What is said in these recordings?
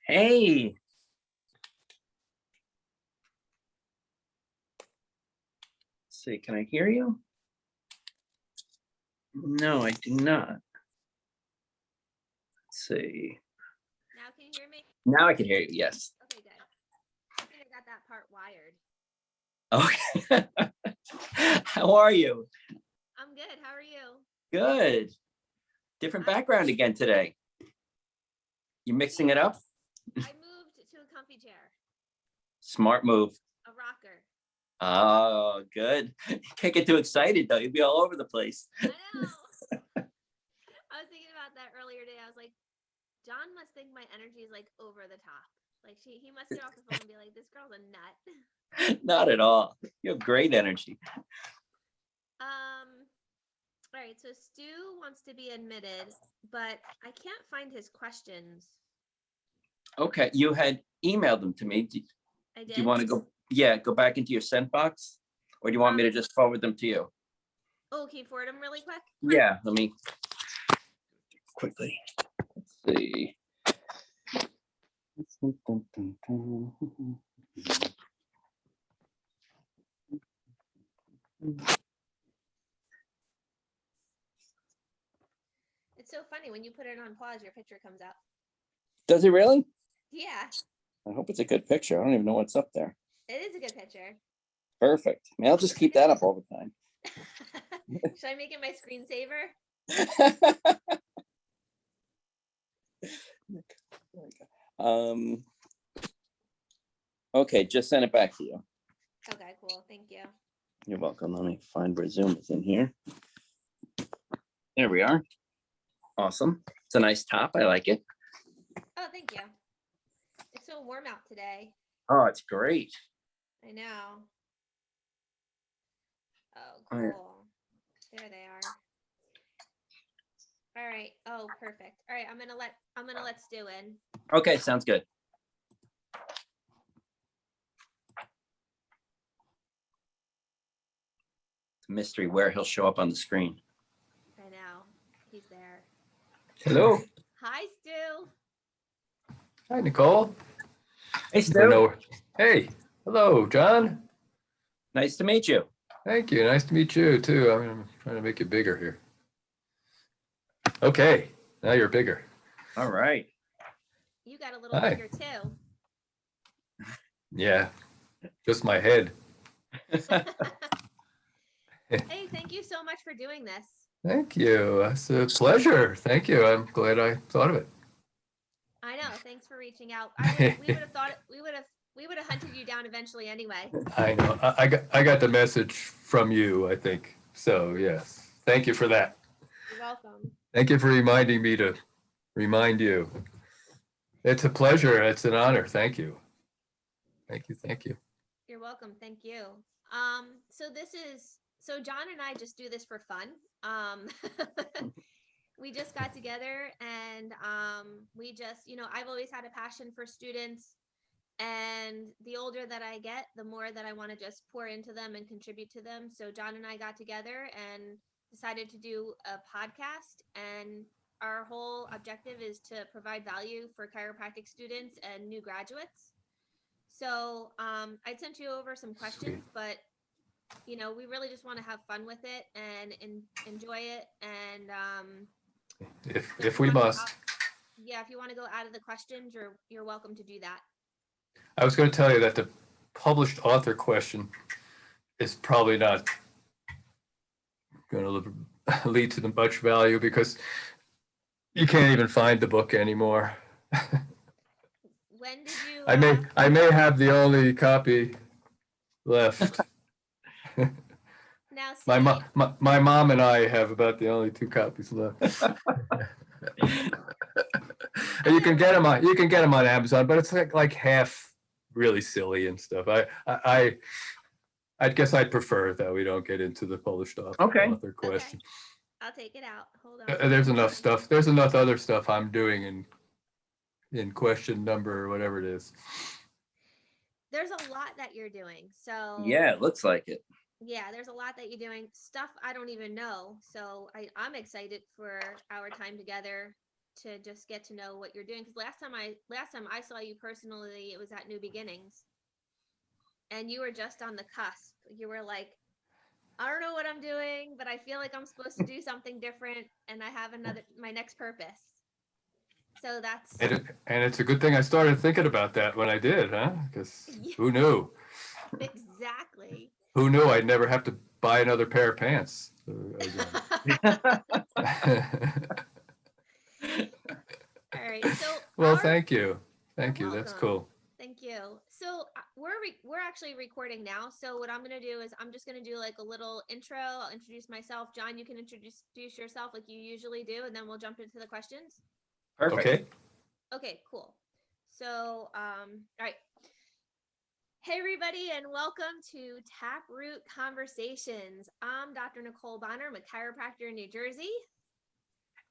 Hey. Let's see, can I hear you? No, I do not. Let's see. Now can you hear me? Now I can hear you, yes. Okay, good. I think I got that part wired. Okay. How are you? I'm good. How are you? Good. Different background again today. You mixing it up? I moved to a comfy chair. Smart move. A rocker. Oh, good. Can't get too excited though. You'll be all over the place. I know. I was thinking about that earlier today. I was like, John must think my energy is like over the top. Like he must get off the phone and be like, this girl's a nut. Not at all. You have great energy. All right, so Stu wants to be admitted, but I can't find his questions. Okay, you had emailed them to me. I did. Do you want to go? Yeah, go back into your sent box, or do you want me to just forward them to you? Oh, can you forward them really quick? Yeah, let me quickly. Let's see. It's so funny when you put it on pause, your picture comes up. Does it really? Yeah. I hope it's a good picture. I don't even know what's up there. It is a good picture. Perfect. I mean, I'll just keep that up all the time. Should I make it my screensaver? Okay, just send it back to you. Okay, cool. Thank you. You're welcome. Let me find where Zoom is in here. There we are. Awesome. It's a nice top. I like it. Oh, thank you. It's so warm out today. Oh, it's great. I know. Oh, cool. There they are. All right. Oh, perfect. All right, I'm gonna let Stu in. Okay, sounds good. It's a mystery where he'll show up on the screen. I know. He's there. Hello. Hi, Stu. Hi, Nicole. Hey, Stu. Hey, hello, John. Nice to meet you. Thank you. Nice to meet you, too. I'm trying to make it bigger here. Okay, now you're bigger. All right. You got a little Hi. bigger too. Yeah, just my head. Hey, thank you so much for doing this. Thank you. It's a pleasure. Thank you. I'm glad I thought of it. I know. Thanks for reaching out. We would have thought we would have hunted you down eventually anyway. I know. I got the message from you, I think. So yes, thank you for that. You're welcome. Thank you for reminding me to remind you. It's a pleasure. It's an honor. Thank you. Thank you. Thank you. You're welcome. Thank you. So John and I just do this for fun. We just got together and we just, I've always had a passion for students, and the older that I get, the more that I want to just pour into them and contribute to them. So John and I got together and decided to do a podcast, and our whole objective is to provide value for chiropractic students and new graduates. So I sent you over some questions, but we really just want to have fun with it and enjoy it. And if we must. If you want to go out of the questions, you're welcome to do that. I was going to tell you that the published author question is probably not going to lead to much value because you can't even find the book anymore. When did you? I may have the only copy left. Now, my mom and I have about the only 2 copies left. And you can get them on Amazon, but it's like half really silly and stuff. I guess I'd prefer that we don't get into the published author question. Okay. I'll take it out. Hold on. There's enough stuff. There's enough other stuff I'm doing in question number or whatever it is. There's a lot that you're doing. So yeah, it looks like it. Yeah, there's a lot that you're doing. Stuff I don't even know. So I'm excited for our time together. to just get to know what you're doing. Because last time I saw you personally, it was at New Beginnings, and you were just on the cusp. You were like, I don't know what I'm doing, but I feel like I'm supposed to do something different, and I have my next purpose. So that's And it's a good thing I started thinking about that when I did, huh? Because Yeah. who knew? Exactly. Who knew I'd never have to buy another pair of pants again? All right. So Well, thank you. Thank You're you. That's welcome. cool. Thank you. So we're actually recording now. So what I'm gonna do is I'm just gonna do like a little intro. I'll introduce myself. John, you can introduce yourself like you usually do, and then we'll jump into the questions. Perfect. Okay. Okay, cool. So all right. Hey everybody, and welcome to Taproot Conversations. I'm Dr. Nicole Bonner. I'm a chiropractor in New Jersey.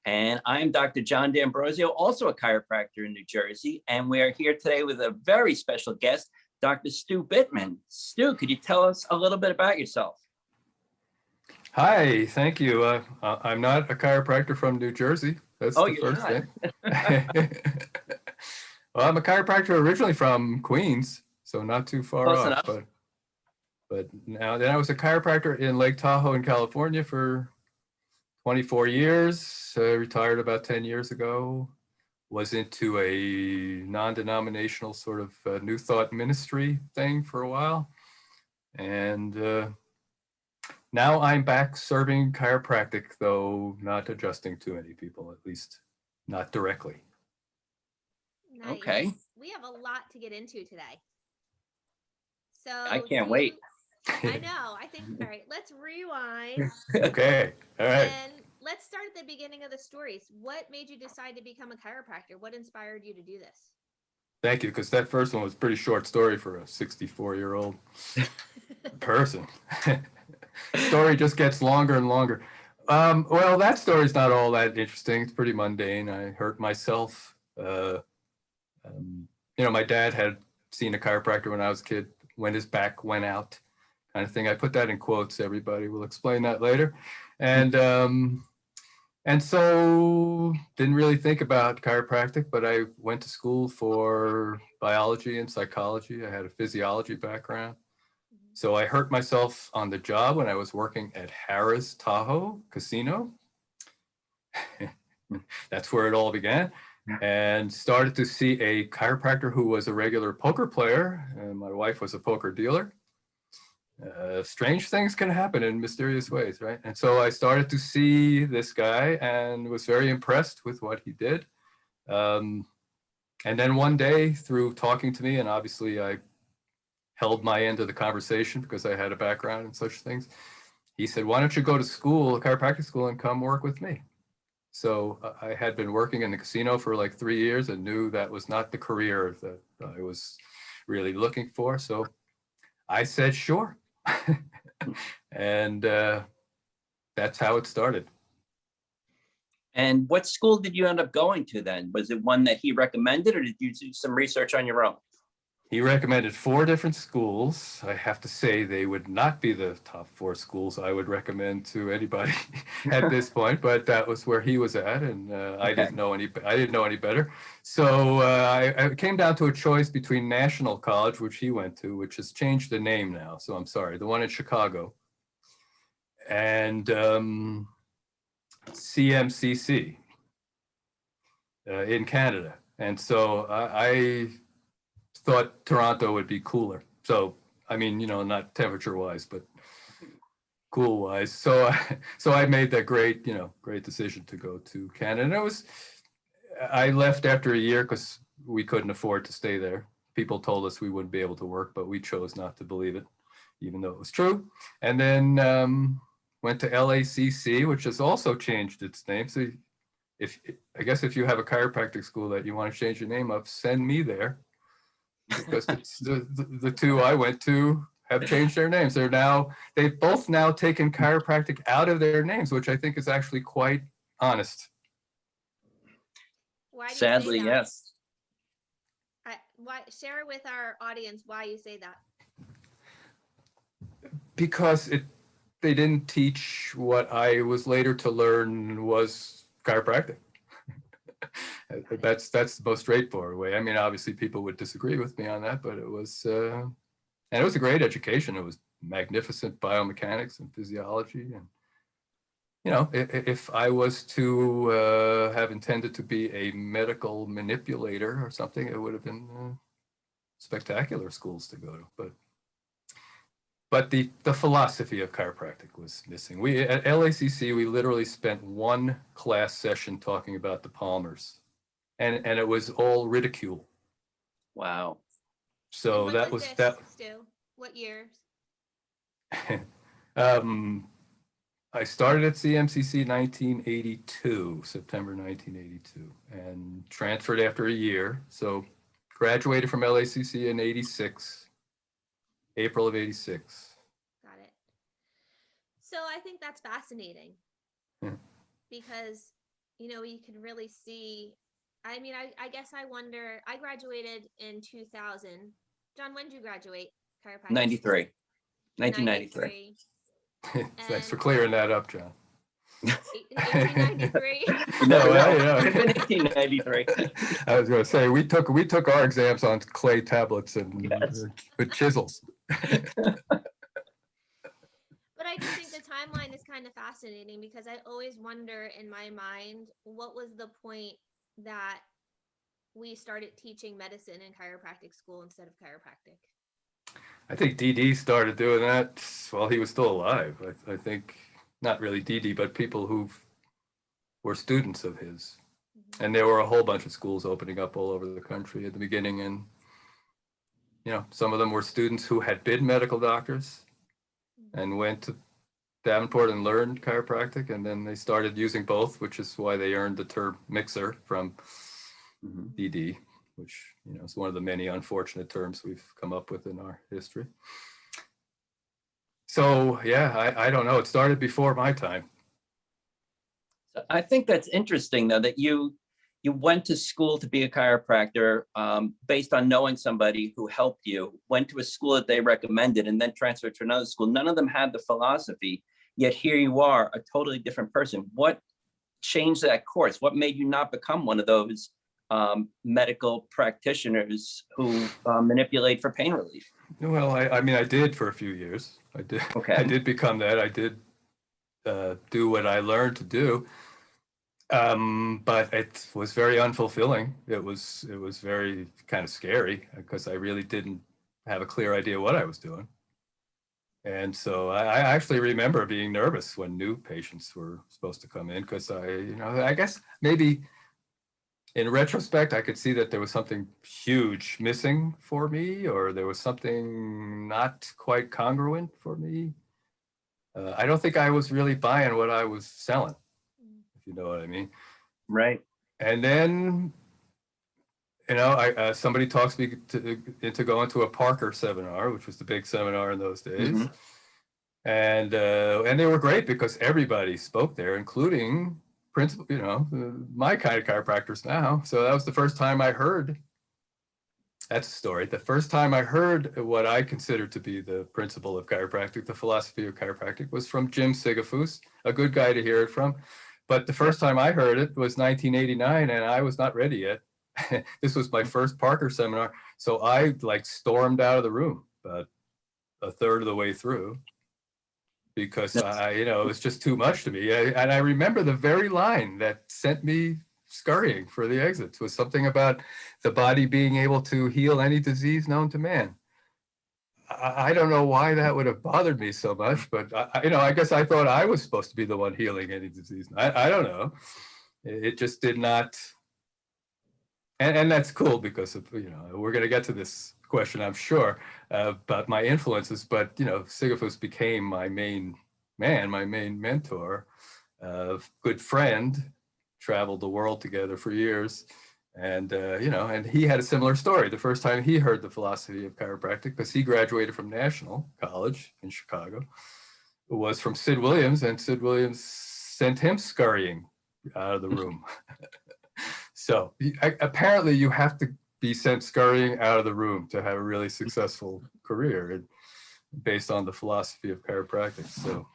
And I'm Dr. John D'Ambrosio, also a chiropractor in New Jersey. And we are here today with a very special guest, Dr. Stew Bittman. Stu, could you tell us a little bit about yourself? Hi, thank you. I'm not a chiropractor from New Jersey. That's the you're first not. thing. Well, I'm a chiropractor originally from Queens, so not too far Close off. enough. But now then I was a chiropractor in Lake Tahoe in California for 24 years. Retired about 10 years ago. Was into a non-denominational sort of New Thought ministry thing for a while. And now I'm back serving chiropractic, though not adjusting too many people, at least not directly. Nice. Okay. We have a lot to get into today. So I can't wait. I know. I think, all right, let's rewind. Okay. All right. And let's start at the beginning of the stories. What made you decide to become a chiropractor? What inspired you to do this? Thank you, because that first one was a pretty short story for a 64-year-old person. Story just gets longer and longer. Well, that story's not all that interesting. It's pretty mundane. I hurt myself. My dad had seen a chiropractor when I was a kid, when his back went out, kind of thing. I put that in quotes. Everybody will explain that later. And so didn't really think about chiropractic, but I went to school for biology and psychology. I had a physiology background. So I hurt myself on the job when I was working at Harrah's Tahoe Casino. That's where it all began. And started to see a chiropractor who was a regular poker player. And my wife was a poker dealer. Strange things can happen in mysterious ways, right? And so I started to see this guy and was very impressed with what he did. And then one day, through talking to me, and obviously I held my end of the conversation because I had a background in such things, he said, why don't you go to school, chiropractic school, and come work with me? So I had been working in the casino for like 3 years and knew that was not the career that I was really looking for. So I said, sure. And that's how it started. And what school did you end up going to then? Was it one that he recommended, or did you do some research on your own? He recommended 4 different schools. I have to say they would not be the top 4 schools I would recommend to anybody at this point, but that was where he was at, and I didn't know any better. So I came down to a choice between National College, which he went to, which has changed the name now, so I'm sorry, the one in Chicago, and CMCC in Canada. And so I thought Toronto would be cooler. So, I mean, not temperature wise, but cool wise. So I made that great decision to go to Canada. And I left after a year because we couldn't afford to stay there. People told us we wouldn't be able to work, but we chose not to believe it, even though it was true. And then went to LACC, which has also changed its name. So I guess if you have a chiropractic school that you want to change your name up, send me there. Because the 2 I went to have changed their names. They've both now taken chiropractic out of their names, which I think is actually quite honest. Why do you Sadly, say that? yes. Why share with our audience why you say that? Because they didn't teach what I was later to learn was chiropractic. That's the most straightforward way. I mean, obviously people would disagree with me on that, but it was, and it was a great education. It was magnificent biomechanics and physiology. And, you know, if I was to have intended to be a medical manipulator or something, it would have been spectacular schools to go to. But the philosophy of chiropractic was missing. We at LACC, we literally spent one class session talking about the Palmers, and it was all ridicule. Wow. So And that when was this, that. Stu? What years? I started at CMCC 1982, September 1982, and transferred after a year. So graduated from LACC in 86, April of 86. Got it. So I think that's fascinating because, you know, you can really see. I mean, I guess I wonder, I graduated in 2000. John, when did you graduate chiropractic? 93. 1993. Thanks for clearing that up, John. 1893. No, well, it's been 1893. I was going to say we took our exams on clay tablets and Yes. with chisels. But I just think the timeline is kind of fascinating because I always wonder in my mind, what was the point that we started teaching medicine in chiropractic school instead of chiropractic? I think DD started doing that while he was still alive. I think not really DD, but people who were students of his. And there were a whole bunch of schools opening up all over the country at the beginning. And, you know, some of them were students who had been medical doctors and went to Davenport and learned chiropractic. And then they started using both, which is why they earned the term mixer from DD, which, you know, is one of the many unfortunate terms we've come up with in our history. So, yeah, I don't know. It started before my time. So I think that's interesting, though, that you went to school to be a chiropractor based on knowing somebody who helped you, went to a school that they recommended, and then transferred to another school. None of them had the philosophy, yet here you are, a totally different person. What changed that course? What made you not become one of those medical practitioners who manipulate for pain relief? Well, I mean, I did for a few years. I did. Okay. I did become that. I did do what I learned to do, but it was very unfulfilling. It was very kind of scary because I really didn't have a clear idea what I was doing. And so I actually remember being nervous when new patients were supposed to come in because I guess maybe in retrospect, I could see that there was something huge missing for me, or there was something not quite congruent for me. I don't think I was really buying what I was selling, if you know what I mean. Right. And then, you know, somebody talks me into going to a Parker seminar, which was the big seminar in those days. And they were great because everybody spoke there, including principal, you know, my kind of chiropractors now. So that was the first time I heard, that's a story. The first time I heard what I considered to be the principle of chiropractic, the philosophy of chiropractic, was from Jim Sigafus, a good guy to hear it from. But the first time I heard it was 1989, and I was not ready yet. This was my first Parker seminar. So I stormed out of the room about a third of the way through, because it was just too much to me. And I remember the very line that sent me scurrying for the exits was something about the body being able to heal any disease known to man. I don't know why that would have bothered me so much, but I guess I thought I was supposed to be the one healing any disease. I don't know. It just did not. And that's cool because of, we're going to get to this question, I'm sure, about my influences, but Sigafus became my main man, my main mentor, good friend, traveled the world together for years. And, and he had a similar story. The first time he heard the philosophy of chiropractic, because he graduated from National College in Chicago, was from Sid Williams, and Sid Williams sent him scurrying out of the room. So apparently you have to be sent scurrying out of the room to have a really successful career based on the philosophy of chiropractic. So,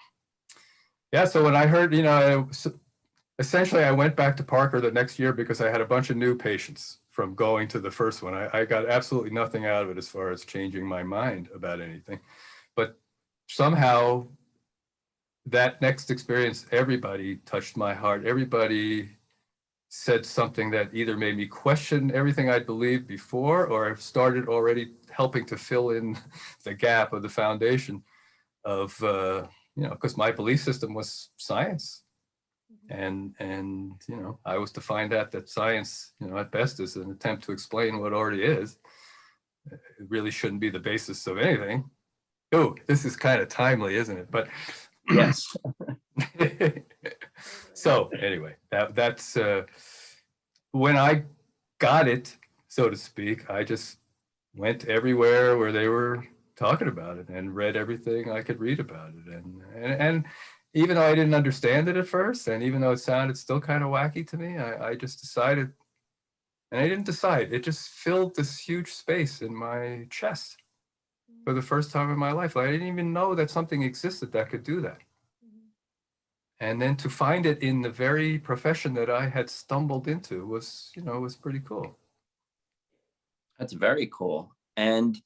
yeah, so when I heard, essentially, I went back to Parker the next year because I had a bunch of new patients from going to the first one. I got absolutely nothing out of it as far as changing my mind about anything. But somehow that next experience, everybody touched my heart. Everybody said something that either made me question everything I'd believed before, or I've started already helping to fill in the gap of the foundation of, because my belief system was science. And I was to find out that science, at best is an attempt to explain what already is. It really shouldn't be the basis of anything. Oh, this is kind of timely, isn't it? But Yes. So anyway, that's when I got it, so to speak, I just went everywhere where they were talking about it and read everything I could read about it. And even though I didn't understand it at first, and even though it sounded still kind of wacky to me, I just decided, and I didn't decide, it just filled this huge space in my chest for the first time in my life. I didn't even know that something existed that could do that. And then to find it in the very profession that I had stumbled into was, was pretty cool. That's very cool. And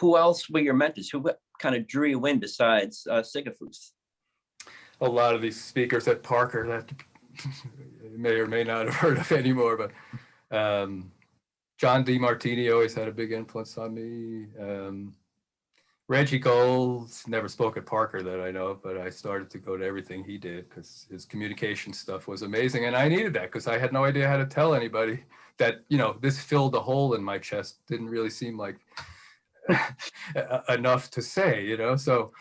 who else were your mentors? Who kind of drew you in besides Sigafoos? A lot of these speakers at Parker that you may or may not have heard of anymore, but John DeMartini always had a big influence on me. Reggie Gold never spoke at Parker that I know of, but I started to go to everything he did because his communication stuff was amazing. And I needed that because I had no idea how to tell anybody that, this filled a hole in my chest. Didn't really seem like enough to say, so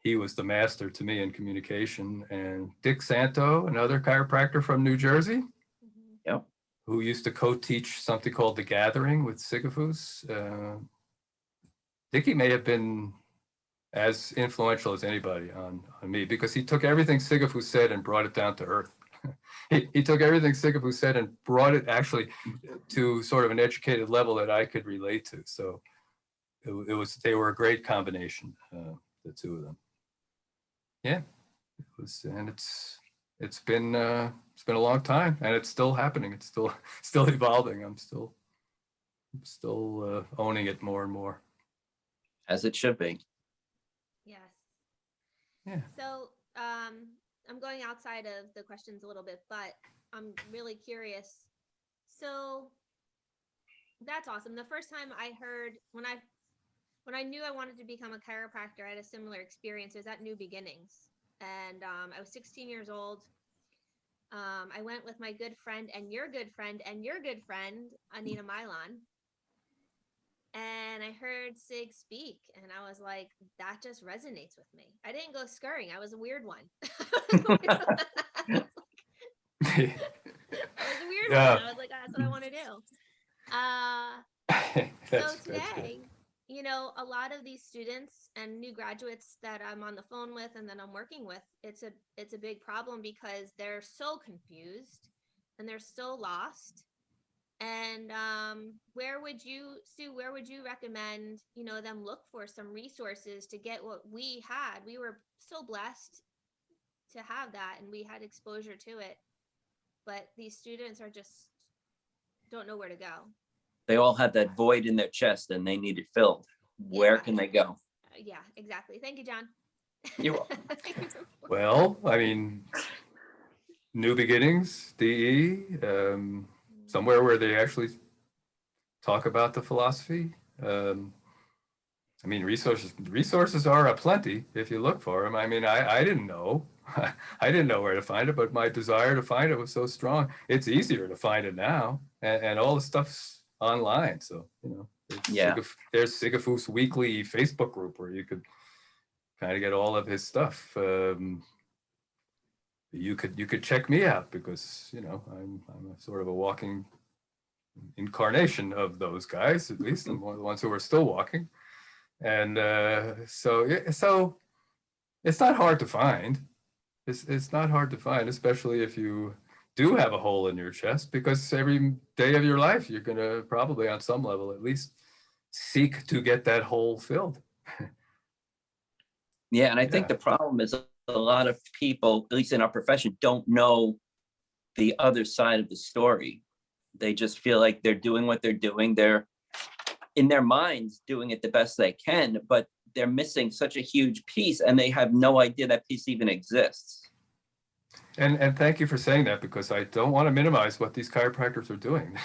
he was the master to me in communication. And Dick Santo, another chiropractor from New Jersey, Yep. who used to co-teach something called The Gathering with Sigafoos. Dickie may have been as influential as anybody on me because he took everything Sigafoos said and brought it down to earth. he took everything Sigafoos said and brought it actually to sort of an educated level that I could relate to. So they were a great combination, the two of them. Yeah, it's been a long time, and it's still happening. It's still evolving. I'm still owning it more and more. As it should be. Yes. Yeah. So I'm going outside of the questions a little bit, but I'm really curious. So that's awesome. The first time I heard, when I knew I wanted to become a chiropractor, I had a similar experience. It was at New Beginnings. And I was 16 years old. I went with my good friend and your good friend and your good friend, Anita Milan. And I heard Sig speak, and I was like, that just resonates with me. I didn't go scurrying. I was a weird one. I was a weird one. I was like, that's what I want to do. So today, a lot of these students and new graduates that I'm on the phone with and that I'm working with, it's a big problem because they're so confused and they're so lost. And where would you recommend, them look for some resources to get what we had? We were so blessed to have that, and we had exposure to it. But these students don't know where to go. They all have that void in their chest and they need it filled. Where can they go? Yeah, exactly. Thank you, John. You're welcome. Well, I mean, New Beginnings, DE, somewhere where they actually talk about the philosophy. Resources are aplenty if you look for them. I mean, I didn't know. I didn't know where to find it, but my desire to find it was so strong. It's easier to find it now, and all the stuff's online. So, there's Sigafoos Weekly Facebook group where you could kind of get all of his stuff. You could check me out because I'm a sort of a walking incarnation of those guys. At least I'm one of the ones who are still walking, and so it's not hard to find. It's not hard to find, especially if you do have a hole in your chest, because every day of your life you're going to probably on some level at least seek to get that hole filled. Yeah, and I think the problem is a lot of people, at least in our profession, don't know the other side of the story. They just feel like they're doing what they're doing. They're in their minds doing it the best they can, but they're missing such a huge piece and they have no idea that piece even exists. And thank you for saying that, because I don't want to minimize what these chiropractors are doing.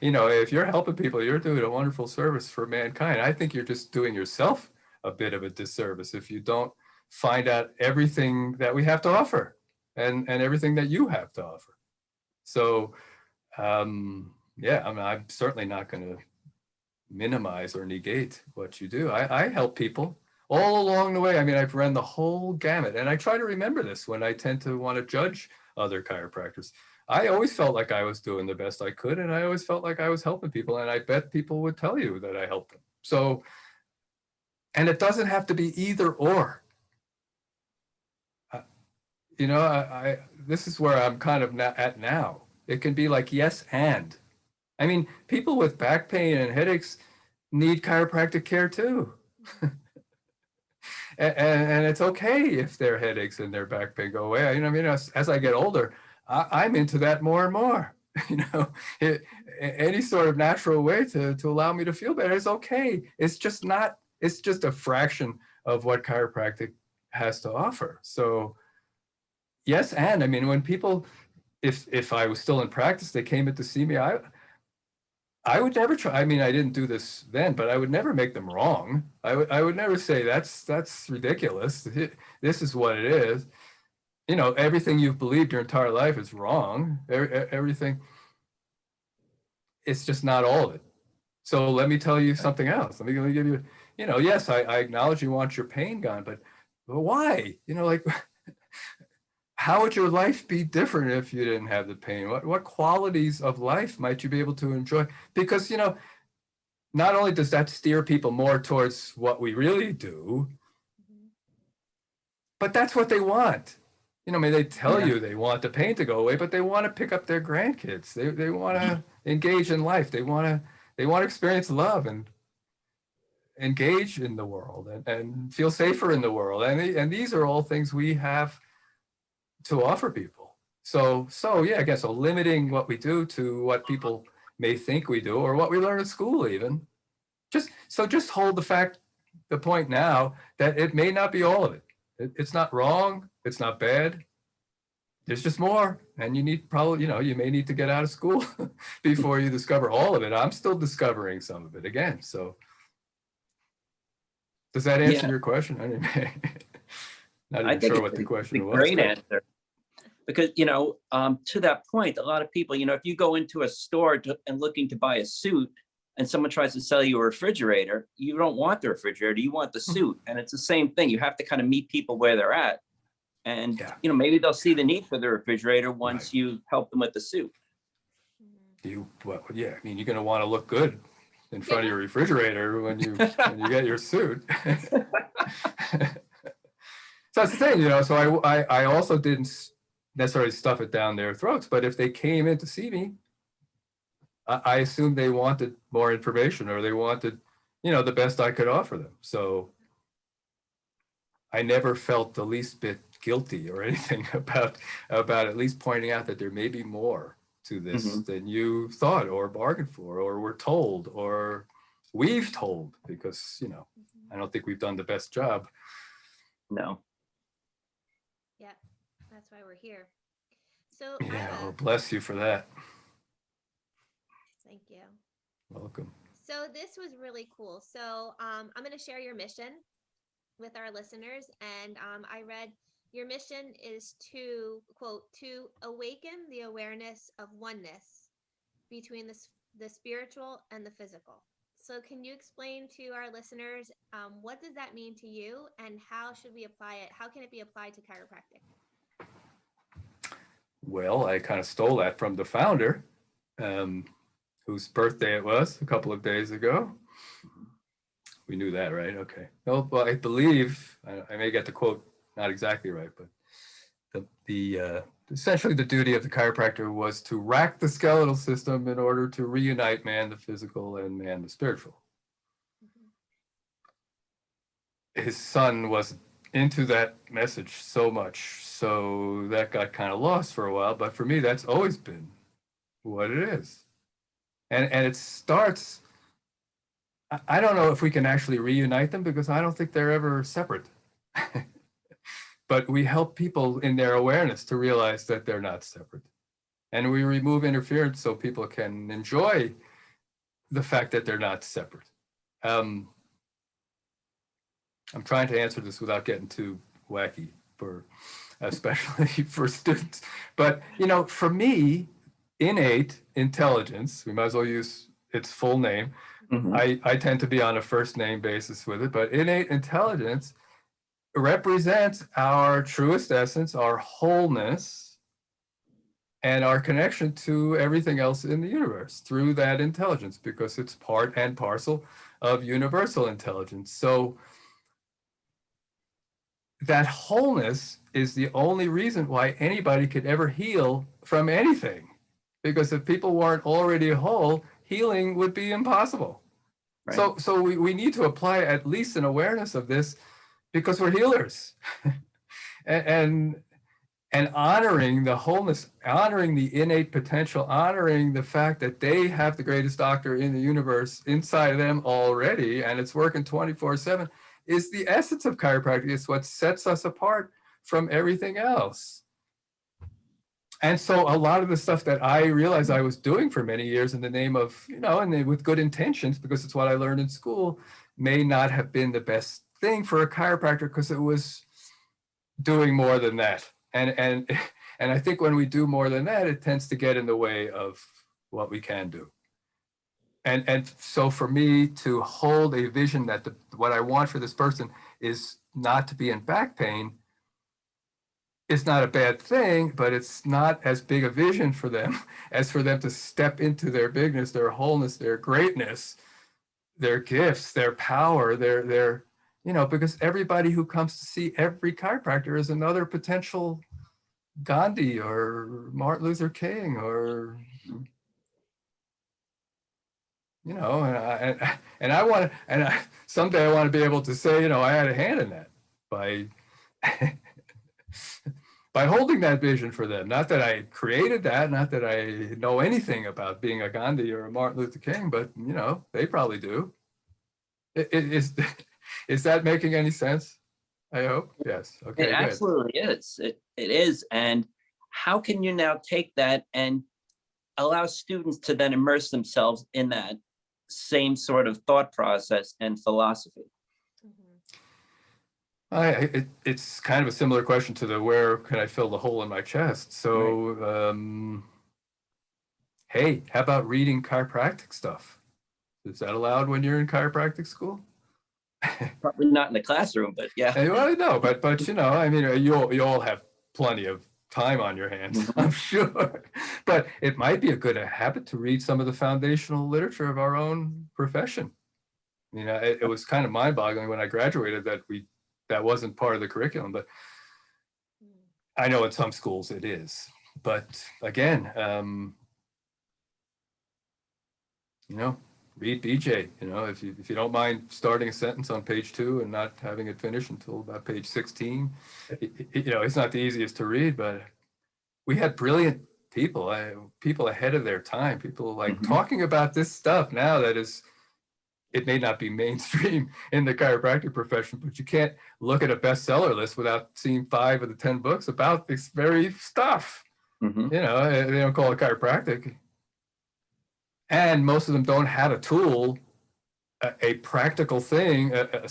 You know, if you're helping people, you're doing a wonderful service for mankind. I think you're just doing yourself a bit of a disservice if you don't find out everything that we have to offer and everything that you have to offer. So, yeah, I mean, I'm certainly not going to minimize or negate what you do. I help people all along the way. I mean, I've run the whole gamut, and I try to remember this when I tend to want to judge other chiropractors. I always felt like I was doing the best I could, and I always felt like I was helping people, and I bet people would tell you that I helped them. So, and it doesn't have to be either or. You know, this is where I'm kind of at now. It can be like yes and. I mean, people with back pain and headaches need chiropractic care too. And it's okay if their headaches and their back pain go away. You know, I mean, as I get older, I'm into that more and more. You know, any sort of natural way to allow me to feel better is okay. It's just not, it's just a fraction of what chiropractic has to offer. So yes, and I mean, when people, if I was still in practice, they came in to see me, I would never try. I mean, I didn't do this then, but I would never make them wrong. I would never say that's ridiculous. This is what it is. You know, everything you've believed your entire life is wrong. Everything. It's just not all of it. So let me tell you something else. Let me give you. You know, yes, I acknowledge you want your pain gone, but why? You know, like, how would your life be different if you didn't have the pain? What qualities of life might you be able to enjoy? Because, you know, not only does that steer people more towards what we really do, but that's what they want. You know, I mean, they tell you they want the pain to go away, but they want to pick up their grandkids. They want to engage in life. They want to experience love and engage in the world and feel safer in the world. And these are all things we have to offer people. So yeah, I guess so limiting what we do to what people may think we do or what we learn at school even. Just hold the point now that it may not be all of it. It's not wrong. It's not bad. There's just more. And you need probably, you know, you may need to get out of school before you discover all of it. I'm still discovering some of it again. So does that answer your question? I mean, not even sure what the question was. Great answer. Because, you know, to that point, a lot of people, you know, if you go into a store and looking to buy a suit and someone tries to sell you a refrigerator, you don't want the refrigerator, you want the suit. And it's the same thing. You have to kind of meet people where they're at. And, you know, maybe they'll see the need for the refrigerator once you help them with the suit. Well, yeah, I mean, you're going to want to look good in front of your refrigerator when you get your suit. So that's the thing, you know, so I also didn't necessarily stuff it down their throats, but if they came in to see me, I assumed they wanted more information or they wanted, you know, the best I could offer them. So I never felt the least bit guilty or anything about at least pointing out that there may be more to this than you thought or bargained for or were told or we've told, because, you know, I don't think we've done the best job. No. Yeah, that's why we're here. So yeah, well, bless you for that. Thank you. Welcome. So this was really cool. So I'm going to share your mission with our listeners. And I read your mission is to, quote, to awaken the awareness of oneness between the spiritual and the physical. So can you explain to our listeners, what does that mean to you and how should we apply it? How can it be applied to chiropractic? Well, I kind of stole that from the founder, whose birthday it was a couple of days ago. We knew that, right? Okay. Well, I believe, I may get the quote not exactly right, but essentially the duty of the chiropractor was to rack the skeletal system in order to reunite man the physical and man the spiritual. His son was into that message so much, so that got kind of lost for a while. But for me, that's always been what it is. And it starts, I don't know if we can actually reunite them because I don't think they're ever separate. But we help people in their awareness to realize that they're not separate. And we remove interference so people can enjoy the fact that they're not separate. I'm trying to answer this without getting too wacky, especially for students. But, for me, innate intelligence, we might as well use its full name. I tend to be on a first name basis with it, but innate intelligence represents our truest essence, our wholeness, and our connection to everything else in the universe through that intelligence, because it's part and parcel of universal intelligence. So that wholeness is the only reason why anybody could ever heal from anything. Because if people weren't already whole, healing would be impossible. Right. So we need to apply at least an awareness of this, because we're healers. and honoring the wholeness, honoring the innate potential, honoring the fact that they have the greatest doctor in the universe inside of them already, and it's working 24/7, is the essence of chiropractic. It's what sets us apart from everything else. And so a lot of the stuff that I realized I was doing for many years in the name of, and with good intentions, because it's what I learned in school, may not have been the best thing for a chiropractor, because it was doing more than that. And I think when we do more than that, it tends to get in the way of what we can do. And so for me to hold a vision that what I want for this person is not to be in back pain is not a bad thing, but it's not as big a vision for them as for them to step into their bigness, their wholeness, their greatness, their gifts, their power, their because everybody who comes to see every chiropractor is another potential Gandhi or Martin Luther King, or and I want to, someday I want to be able to say, I had a hand in that by by holding that vision for them. Not that I created that, not that I know anything about being a Gandhi or a Martin Luther King, but they probably do. Is that making any sense? I hope. Yes. Okay. It absolutely is. It is. And how can you now take that and allow students to then immerse themselves in that same sort of thought process and philosophy? It's kind of a similar question to the where can I fill the hole in my chest? So, right. Hey, how about reading chiropractic stuff? Is that allowed when you're in chiropractic school? Probably not in the classroom, but yeah. Well, no, but I mean, you all have plenty of time on your hands, I'm sure. But it might be a good habit to read some of the foundational literature of our own profession. It was kind of mind-boggling when I graduated that wasn't part of the curriculum, but I know in some schools it is. But again, read BJ, if you don't mind starting a sentence on page 2 and not having it finish until about page 16. It's not the easiest to read, but we had brilliant people ahead of their time, people like talking about this stuff now that is, it may not be mainstream in the chiropractic profession, but you can't look at a bestseller list without seeing 5 of the 10 books about this very stuff. They don't call it chiropractic. And most of them don't have a tool, a practical thing, a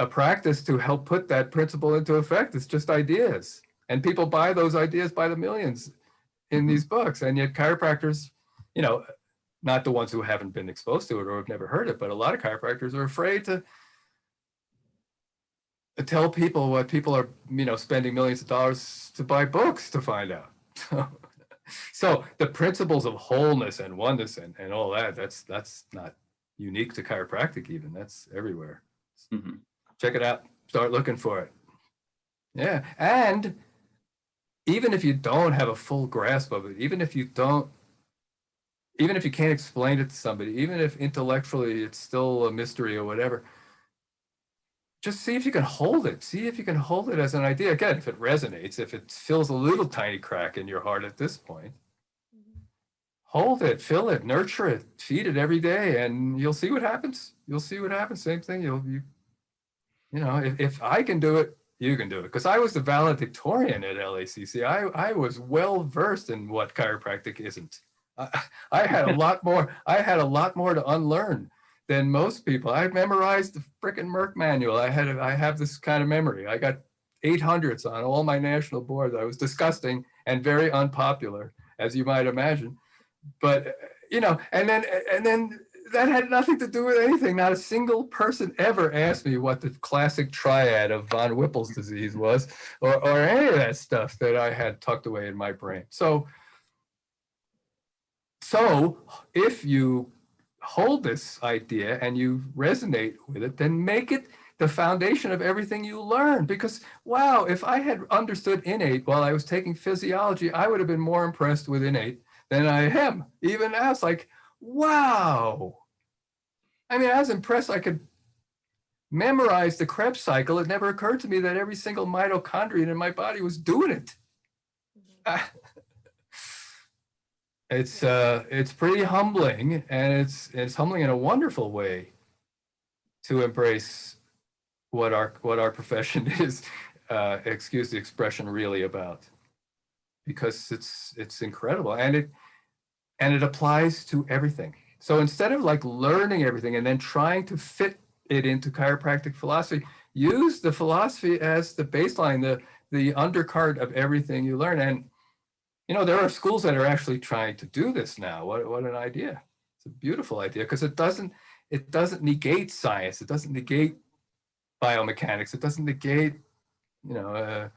practice to help put that principle into effect. It's just ideas. And people buy those ideas by the millions in these books. And yet chiropractors, not the ones who haven't been exposed to it or have never heard it, but a lot of chiropractors are afraid to tell people what people are, spending millions of dollars to buy books to find out. So the principles of wholeness and oneness and all that, that's not unique to chiropractic even. That's everywhere. Check it out. Start looking for it. Yeah. And even if you don't have a full grasp of it, even if you can't explain it to somebody, even if intellectually it's still a mystery or whatever, just see if you can hold it. See if you can hold it as an idea. Again, if it resonates, if it fills a little tiny crack in your heart at this point, hold it, fill it, nurture it, feed it every day, and you'll see what happens. You'll see what happens. Same thing. You know, if I can do it, you can do it. Because I was the valedictorian at LACC. I was well versed in what chiropractic isn't. I had a lot more. I had a lot more to unlearn than most people. I memorized the frickin' Merck manual. I have this kind of memory. I got 800s on all my national boards. I was disgusting and very unpopular, as you might imagine. But you know, and then that had nothing to do with anything. Not a single person ever asked me what the classic triad of von Whipple's disease was, or any of that stuff that I had tucked away in my brain. So if you hold this idea and you resonate with it, then make it the foundation of everything you learn. Because wow, if I had understood innate while I was taking physiology, I would have been more impressed with innate than I am. Even now, it's like, wow. I mean, I was impressed I could memorize the Krebs cycle. It never occurred to me that every single mitochondrion in my body was doing it. It's pretty humbling, and it's humbling in a wonderful way to embrace what our profession is, excuse the expression, really about, because it's incredible, and it applies to everything. So instead of like learning everything and then trying to fit it into chiropractic philosophy, use the philosophy as the baseline, the undercurrent of everything you learn. And you know, there are schools that are actually trying to do this now. What an idea. It's a beautiful idea, because it doesn't negate science. It doesn't negate biomechanics. It doesn't negate, you know,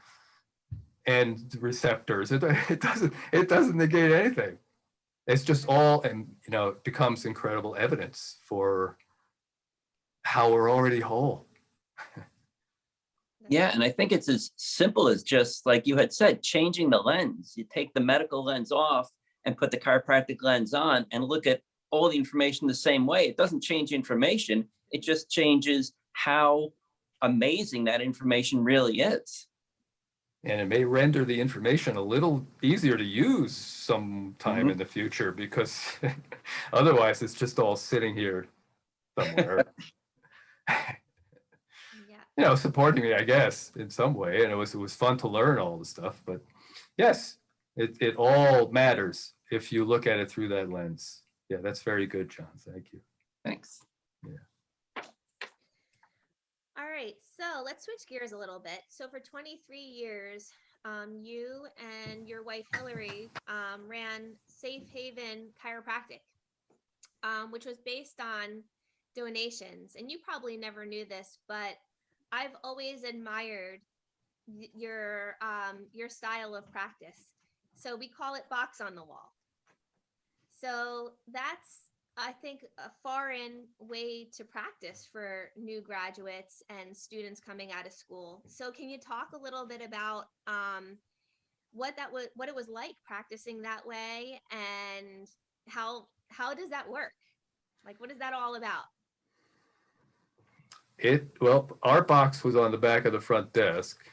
and receptors. It doesn't negate anything. It's just all, and you know, it becomes incredible evidence for how we're already whole. Yeah, and I think it's as simple as just like you had said, changing the lens. You take the medical lens off and put the chiropractic lens on and look at all the information the same way. It doesn't change information. It just changes how amazing that information really is. And it may render the information a little easier to use sometime in the future, because otherwise it's just all sitting here somewhere. You know, supporting me, I guess, in some way. And it was fun to learn all the stuff. But yes, it all matters if you look at it through that lens. Yeah, that's very good, John. Thank you. Thanks. Yeah. All right, so let's switch gears a little bit. So for 23 years, you and your wife Hillary ran Safe Haven Chiropractic, which was based on donations. And you probably never knew this, but I've always admired your style of practice. So we call it box on the wall. So that's, I think, a foreign way to practice for new graduates and students coming out of school. So can you talk a little bit about what it was like practicing that way, and how does that work? Like, what is that all about? Well, our box was on the back of the front desk,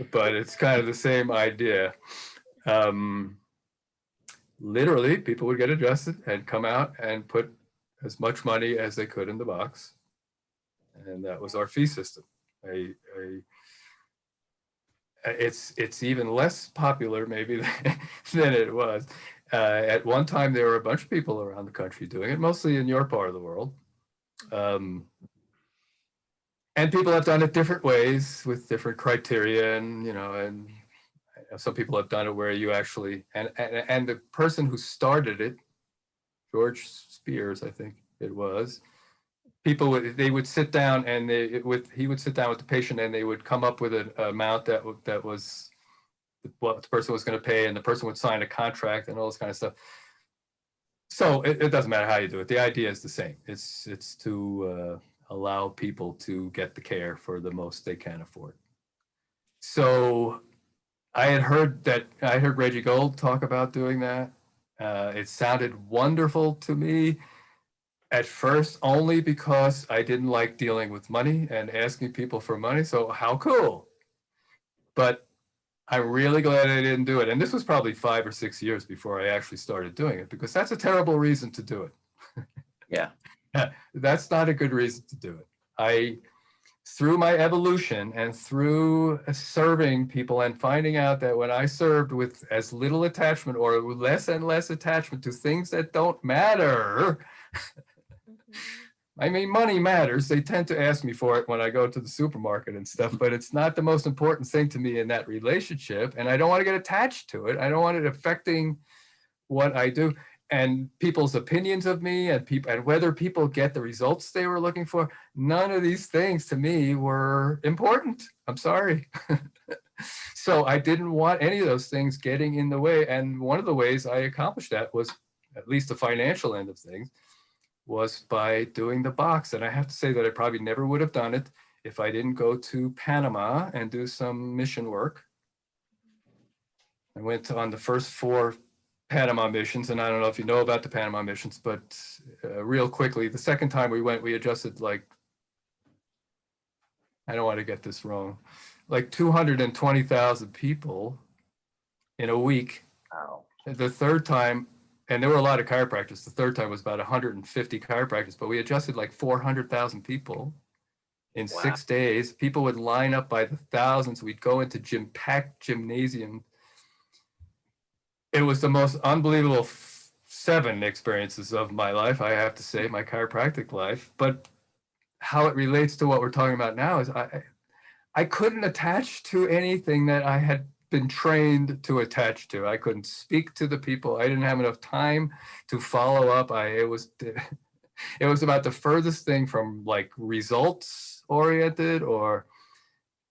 but it's kind of the same idea. Literally, people would get adjusted and come out and put as much money as they could in the box. And that was our fee system. It's even less popular maybe than it was. At one time, there were a bunch of people around the country doing it, mostly in your part of the world. And people have done it different ways with different criteria, and you know, and some people have done it where you actually, and the person who started it, George Spears, I think it was, they would sit down and he would sit down with the patient, and they would come up with an amount that was what the person was going to pay, and the person would sign a contract and all this kind of stuff. So it doesn't matter how you do it. The idea is the same. It's to allow people to get the care for the most they can afford. So I had heard Reggie Gold talk about doing that. It sounded wonderful to me. At first, only because I didn't like dealing with money and asking people for money. So how cool. But I'm really glad I didn't do it. And this was probably 5 or 6 years before I actually started doing it, because that's a terrible reason to do it. Yeah. That's not a good reason to do it. Through my evolution and through serving people and finding out that when I served with as little attachment or less and less attachment to things that don't matter, I mean, money matters. They tend to ask me for it when I go to the supermarket and stuff, but it's not the most important thing to me in that relationship. And I don't want to get attached to it. I don't want it affecting what I do and people's opinions of me and people and whether people get the results they were looking for. None of these things to me were important. I'm sorry. So I didn't want any of those things getting in the way. And one of the ways I accomplished that was, at least the financial end of things, was by doing the box. And I have to say that I probably never would have done it if I didn't go to Panama and do some mission work. I went on the first 4 Panama missions, and I don't know if you know about the Panama missions, but real quickly, the second time we went, we adjusted like, I don't want to get this wrong, like 220,000 people in a week. Wow. The third time, and there were a lot of chiropractors, the third time was about 150 chiropractors, but we adjusted like 400,000 people in Wow. 6 days. People would line up by the thousands. We'd go into packed gymnasium. It was the most unbelievable 7 experiences of my life, I have to say, my chiropractic life. But how it relates to what we're talking about now is I couldn't attach to anything that I had been trained to attach to. I couldn't speak to the people. I didn't have enough time to follow up. It was about the furthest thing from like results oriented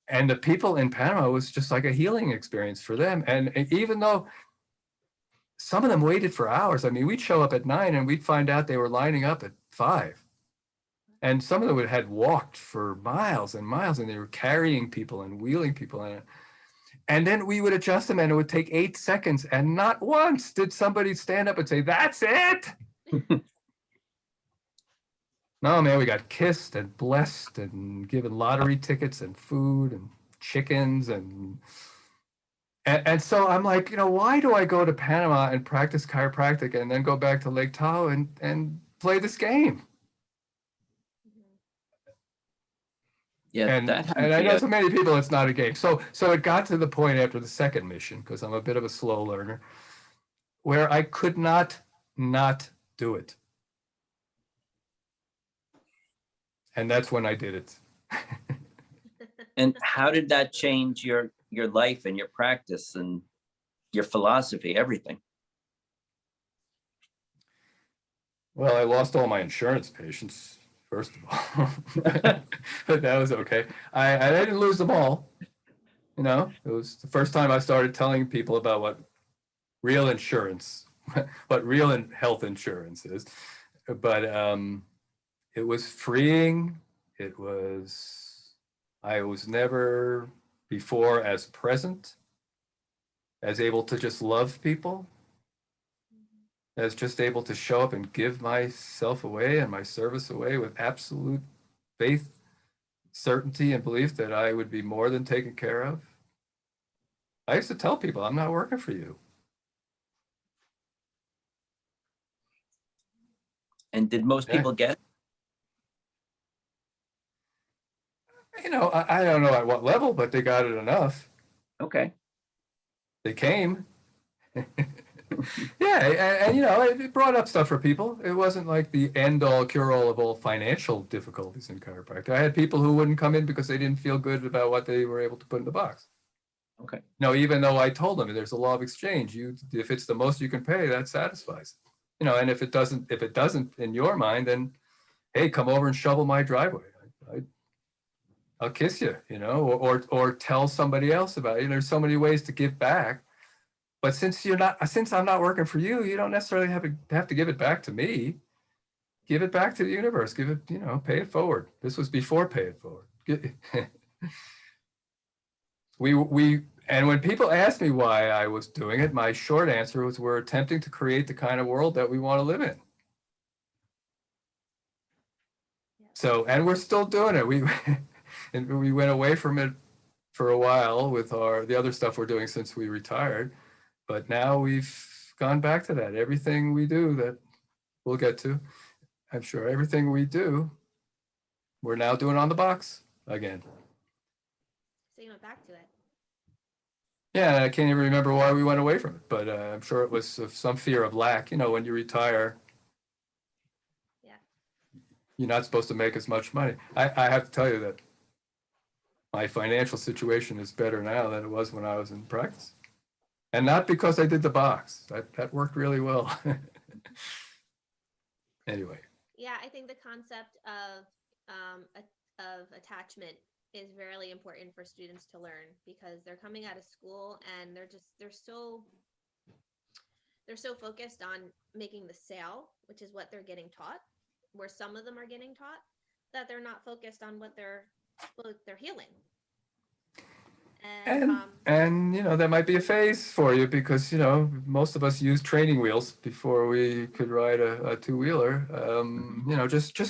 and the people in Panama was just like a healing experience for them. And even though some of them waited for hours. I mean, we'd show up at 9 and we'd find out they were lining up at 5. And some of them had walked for miles and miles, and they were carrying people and wheeling people in it. And then we would adjust them, and it would take 8 seconds. And not once did somebody stand up and say, "That's it." No, man, we got kissed and blessed and given lottery tickets and food and chickens and so I'm like, why do I go to Panama and practice chiropractic and then go back to Lake Tahoe and play this game? Yeah, And I know so many people, it's not a game. So it got to the point after the second mission, because I'm a bit of a slow learner, where I could not do it. And that's when I did it. And how did that change your life and your practice and your philosophy, everything? Well, I lost all my insurance patients, first of all, but that was okay. I didn't lose them all. It was the first time I started telling people about what real insurance, what real health insurance is. But it was freeing. I was never before as present, as able to just love people, as just able to show up and give myself away and my service away with absolute faith, certainty, and belief that I would be more than taken care of. I used to tell people, I'm not working for you. And did most people get it? I don't know at what level, but they got it enough. Okay. They came. Yeah, and it brought up stuff for people. It wasn't like the end-all, cure-all of all financial difficulties in chiropractic. I had people who wouldn't come in because they didn't feel good about what they were able to put in the box. Okay. Even though I told them there's a law of exchange. If it's the most you can pay, that satisfies. And if it doesn't in your mind, then hey, come over and shovel my driveway. I'll kiss you, or tell somebody else about it. There's so many ways to give back. But since I'm not working for you, you don't necessarily have to give it back to me. Give it back to the universe. Give it, pay it forward. This was before pay it forward. And when people asked me why I was doing it, my short answer was, we're attempting to create the kind of world that we want to live in. So, and we're still doing it. And we went away from it for a while with the other stuff we're doing since we retired, but now we've gone back to that. Everything we do that we'll get to, I'm sure everything we do, we're now doing on the box again. So you went back to it. Yeah, I can't even remember why we went away from it, but I'm sure it was of some fear of lack. You know, when you retire, Yeah. you're not supposed to make as much money. I have to tell you that my financial situation is better now than it was when I was in practice. And not because I did the box. That worked really well. Anyway. Yeah, I think the concept of attachment is really important for students to learn, because they're coming out of school and they're so focused on making the sale, which is what they're getting taught, where some of them are getting taught, that they're not focused on what they're healing. And you know, that might be a phase for you, because you know, most of us used training wheels before we could ride a two-wheeler. You know, just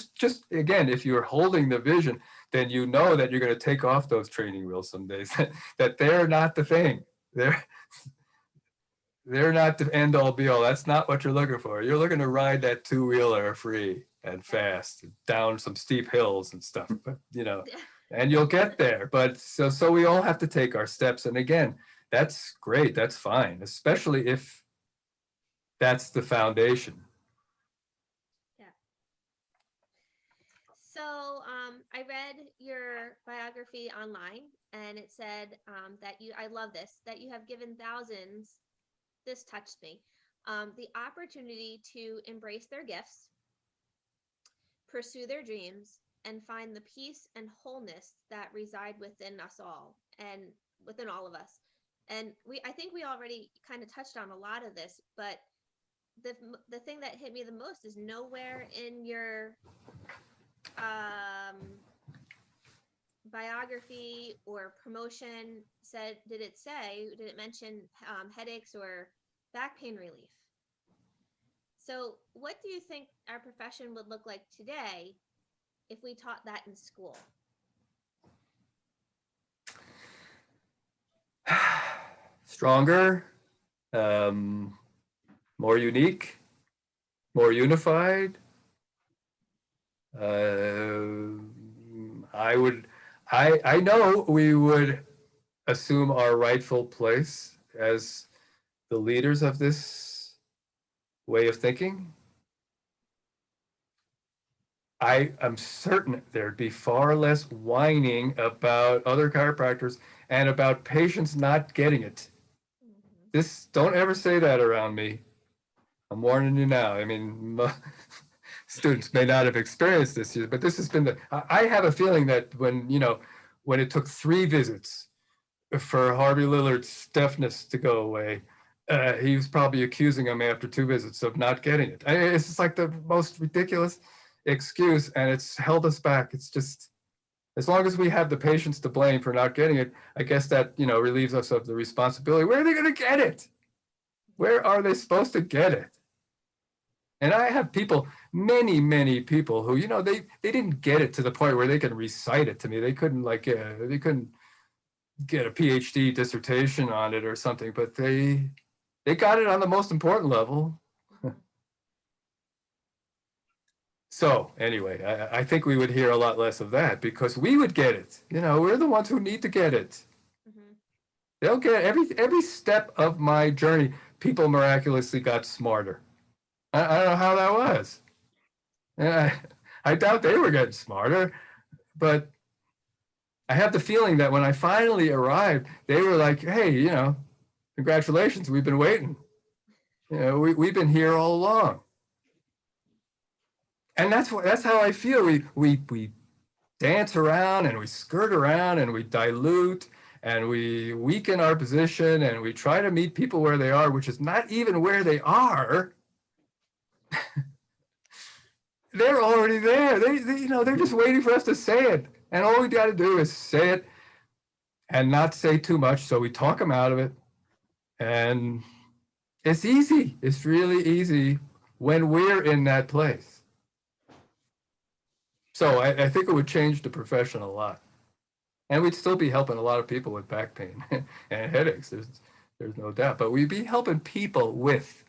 again, if you're holding the vision, then you know that you're going to take off those training wheels some days. That they're not the thing. They're not the end all be all. That's not what you're looking for. You're looking to ride that two-wheeler free and fast down some steep hills and stuff. But you know. And you'll get there. But so we all have to take our steps. And again, that's great. That's fine, especially if that's the foundation. Yeah. So I read your biography online, and it said that I love this, that you have given thousands, this touched me, the opportunity to embrace their gifts, pursue their dreams, and find the peace and wholeness that reside within us all and within all of us. And I think we already kind of touched on a lot of this, but the thing that hit me the most is nowhere in your biography or promotion did it mention headaches or back pain relief. So what do you think our profession would look like today if we taught that in school? Stronger, more unique, more unified. I know we would assume our rightful place as the leaders of this way of thinking. I am certain there'd be far less whining about other chiropractors and about patients not getting it. Don't ever say that around me. I'm warning you now. I mean, students may not have experienced this yet, but this has been I have a feeling that when it took 3 visits for Harvey Lillard's deafness to go away, he was probably accusing him after 2 visits of not getting it. It's just like the most ridiculous excuse, and it's held us back. It's just, as long as we have the patients to blame for not getting it, I guess that, relieves us of the responsibility. Where are they going to get it? Where are they supposed to get it? And I have people, many people who, they didn't get it to the point where they can recite it to me. They couldn't they couldn't get a PhD dissertation on it or something, but they got it on the most important level. So anyway, I think we would hear a lot less of that, because we would get it. We're the ones who need to get it. Mm-hmm. They'll get every step of my journey. People miraculously got smarter. I don't know how that was. I doubt they were getting smarter, but I have the feeling that when I finally arrived, they were like, hey, congratulations, we've been waiting. We've been here all along. And that's how I feel. We dance around and we skirt around and we dilute and we weaken our position and we try to meet people where they are, which is not even where they are. They're already there. They're just waiting for us to say it. And all we got to do is say it and not say too much. So we talk them out of it. And it's easy. It's really easy when we're in that place. So I think it would change the profession a lot. And we'd still be helping a lot of people with back pain and headaches. There's no doubt. But we'd be helping people with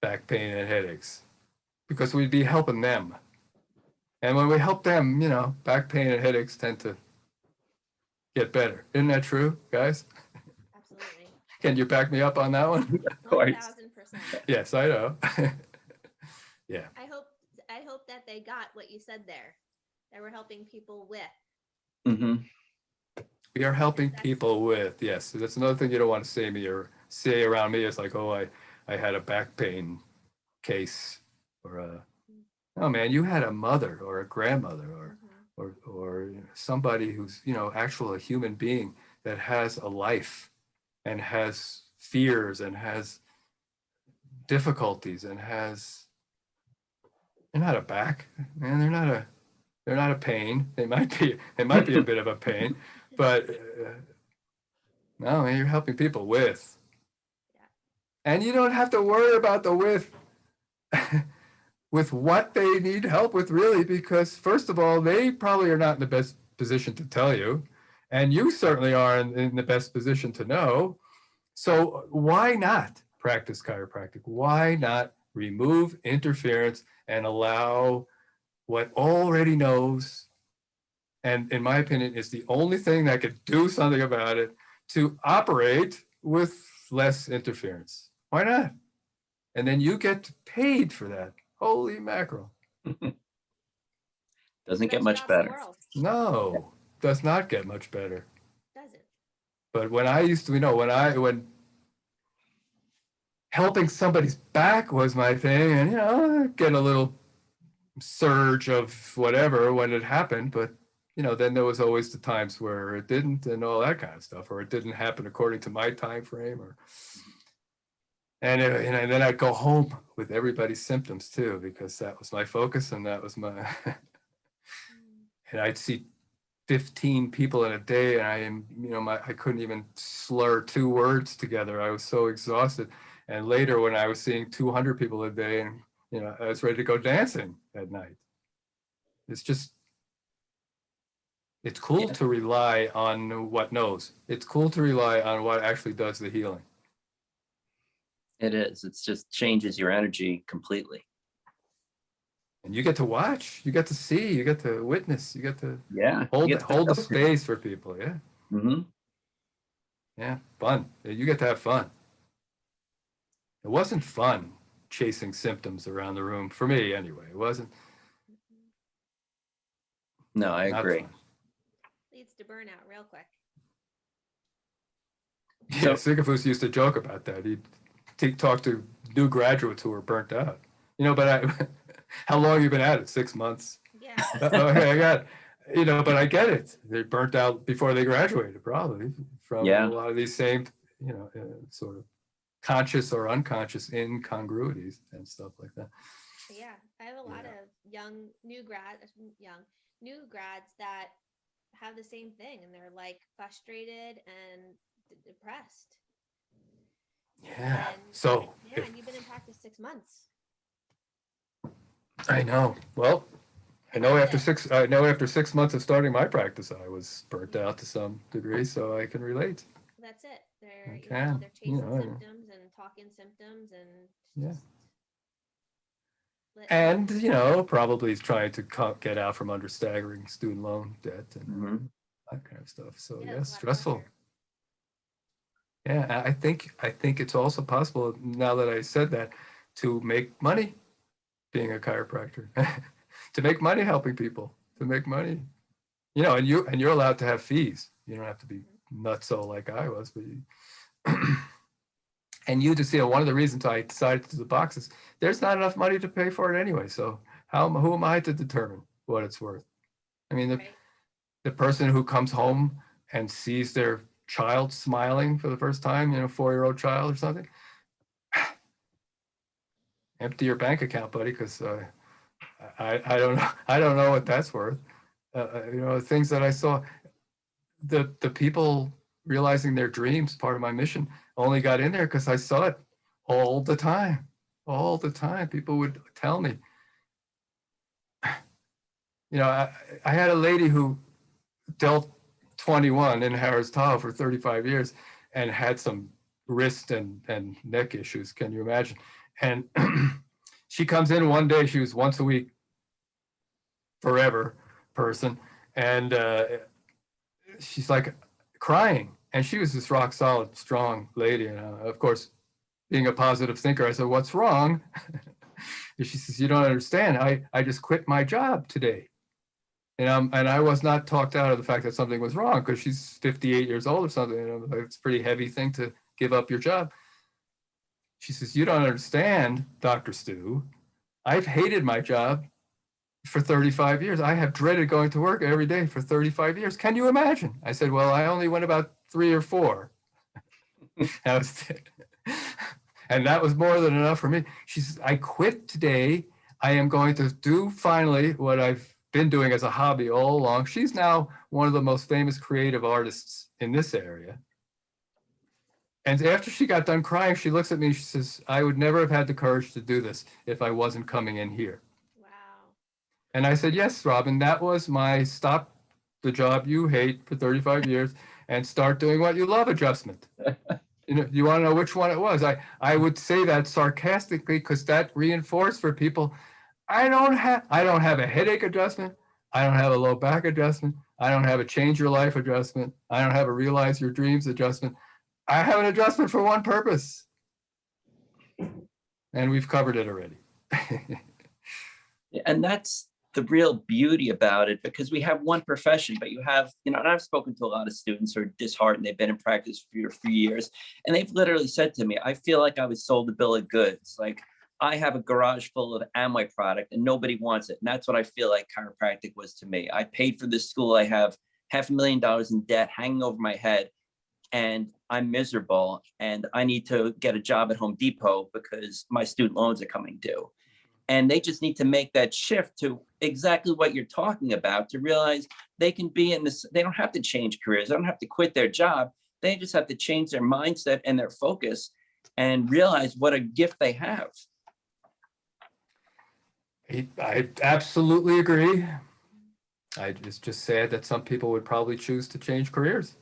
back pain and headaches because we'd be helping them. And when we help them, you know, back pain and headaches tend to get better. Isn't that true, guys? Absolutely. Can you back me up on that one? Of course. 1000%. Yes, I know. Yeah. I hope that they got what you said there, that we're helping people with. Mm-hmm. We are helping people with, yes. That's another thing you don't want to say me or say around me. It's like, oh, I had a back pain case, or oh man, you had a mother or a grandmother or you know, somebody who's, you know, actual a human being that has a life and has fears and has difficulties and has, they're not a back, man, they're not a pain. It might be a bit of a pain, but no, man, you're helping people with. And you don't have to worry about the with with what they need help with, really, because first of all, they probably are not in the best position to tell you, and you certainly are in the best position to know. So why not practice chiropractic? Why not remove interference and allow what already knows, and in my opinion is the only thing that could do something about it, to operate with less interference? Why not? And then you get paid for that. Holy mackerel. Doesn't get Best much job in the better. world, No, does not get much better. does it? But when I used to, you know, when helping somebody's back was my thing, and, you know, get a little surge of whatever when it happened, but, you know, then there was always the times where it didn't and all that kind of stuff, or it didn't happen according to my time frame, or and then I'd go home with everybody's symptoms too, because that was my focus and that was my and I'd see 15 people in a day, and I couldn't even slur 2 words together. I was so exhausted. And later, when I was seeing 200 people a day, and, you know, I was ready to go dancing at night. It's cool to rely on what knows. It's cool to rely on what actually does the healing. It is. It's just changes your energy completely. And you get to watch, you get to see, you get to witness, you get to hold the space for people. Yeah. Mm-hmm. Yeah, fun. You get to have fun. It wasn't fun chasing symptoms around the room for me, anyway. It wasn't. No, I agree. Fun. Leads to burnout real quick. Yeah, Sisyphus used to joke about that. He'd talk to new graduates who were burnt out. You know, but how long have you been at it? 6 months. Yeah. Okay, I got it. You know, but I get it. They burnt out before they graduated, probably, from a lot of these same, you know, sort of conscious or unconscious incongruities and stuff like that. Yeah, I have a lot of new grads that have the same thing, and they're like frustrated and depressed. Yeah. And, So. Yeah, and you've been in practice 6 months. I know. Well, I know after 6 months of starting my practice, I was burnt out to some degree, so I can relate. That's it. They're they're chasing symptoms and talking symptoms and and you know, probably trying to get out from under staggering student loan debt and that kind of stuff. So yes, stressful. Yeah, I think it's also possible, now that I said that, to make money being a chiropractor, to make money helping people, to make money, you know, and you're allowed to have fees. You don't have to be nutso like I was, but and you just, you know, one of the reasons I decided to do the box is there's not enough money to pay for it anyway. So who am I to determine what it's worth? I mean, the person who comes home and sees their child smiling for the first time, you know, 4-year-old child or something, empty your bank account, buddy, because I don't know what that's worth. You know, things that I saw, the people realizing their dreams, part of my mission, only got in there because I saw it all the time. People would tell me, You know, I had a lady who dealt 21 in Harris Tahoe for 35 years and had some wrist and neck issues. Can you imagine? And she comes in one day, she was once a week forever person. And she's like crying. And she was this rock solid, strong lady. And of course, being a positive thinker, I said, "What's wrong?" And she says, "You don't understand. I just quit my job today." And I was not talked out of the fact that something was wrong because she's 58 years old or something. You know, it's a pretty heavy thing to give up your job. She says, "You don't understand, Dr. Stew. I've hated my job for 35 years. I have dreaded going to work every day for 35 years. Can you imagine?" I said, "Well, I only went about 3 or 4." And that was more than enough for me. She says, "I quit today. I am going to do finally what I've been doing as a hobby all along." She's now one of the most famous creative artists in this area. And after she got done crying, she looks at me and she says, "I would never have had the courage to do this if I wasn't coming in here." Wow. And I said, "Yes, Robin, that was my stop the job you hate for 35 years and start doing what you love adjustment." You know, you want to know which one it was? I would say that sarcastically because that reinforced for people, I don't have a headache adjustment. I don't have a low back adjustment. I don't have a change your life adjustment. I don't have a realize your dreams adjustment. I have an adjustment for one purpose. And we've covered it already. And that's the real beauty about it, because we have one profession, but you have, you know, and I've spoken to a lot of students who are disheartened. They've been in practice for a few years, and they've literally said to me, "I feel like I was sold a bill of goods. Like, I have a garage full of Amway product and nobody wants it." And that's what I feel like chiropractic was to me. I paid for this school. I have $500,000 in debt hanging over my head, and I'm miserable, and I need to get a job at Home Depot because my student loans are coming due. And they just need to make that shift to exactly what you're talking about, to realize they can be in this. They don't have to change careers. They don't have to quit their job. They just have to change their mindset and their focus and realize what a gift they have. I absolutely agree. It's just sad that some people would probably choose to change careers,